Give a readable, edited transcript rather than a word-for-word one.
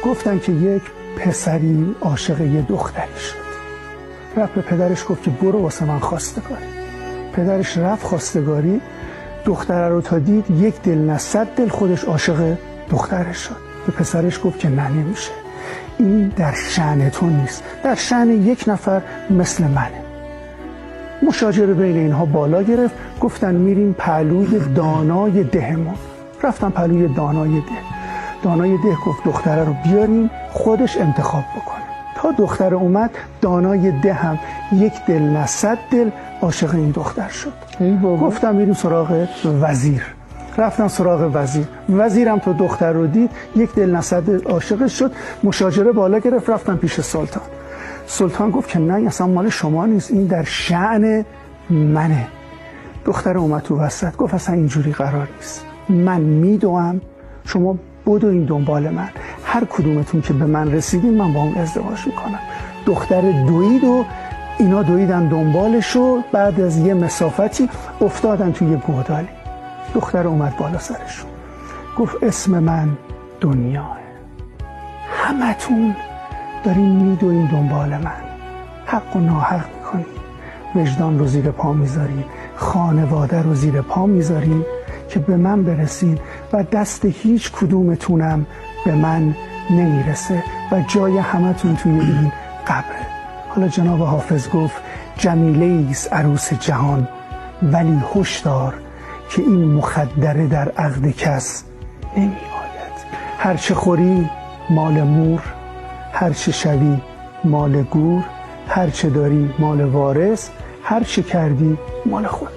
گفتن که یک پسری عاشق یه دختری شد، رفت به پدرش گفت که برو واسه من خواستگاری. پدرش رفت خواستگاری، دختره رو تا دید یک دل نه صد دل خودش عاشق دخترش شد. به پسرش گفت که نه نمیشه، این در شأن تو نیست، در شأن یک نفر مثل منه. مشاجره بین اینها بالا گرفت، گفتن میریم پهلوی دانای دهمون. رفتن پهلوی دانای ده. دانای ده گفت دختره رو بیاریم خودش انتخاب بکنه. تا دختر اومد، دانای ده هم یک دل نه صد دل عاشق این دختر شد. گفتم میریم سراغ وزیر. رفتن سراغ وزیر. وزیرم تا دختر رو دید یک دل نه صد دل عاشق شد. مشاجره بالا گرفت، رفتن پیش سلطان. سلطان گفت که نه اصلا مال شما نیست، این در شأن منه. دختر اومد تو وسط گفت اصلا اینجوری قرار نیست، من میدوام، شما بدوین دنبال من، هر کدومتون که به من رسیدین من با اون ازدواج میکنم. دختر دوید و اینا دویدن دنبالش و بعد از یه مسافتی افتادن توی یه گودالی. دختر اومد بالا سرشون گفت اسم من دنیاه، همتون دارین میدوین دنبال من، حق و ناحق میکنین، وجدان رو زیر پا میذارین، خانواده رو زیر پا میذارین که به من برسین و دست هیچ کدومتونم به من نمیرسه و جای همتون توی این قبره. حالا جناب حافظ گفت جمیله ایست عروس جهان، ولی هشدار که این مخدره در عقد کس نمی آید. هرچه خوری مال مور، هرچه شوی مال گور، هرچه داری مال وارث، هرچه کردی مال خود.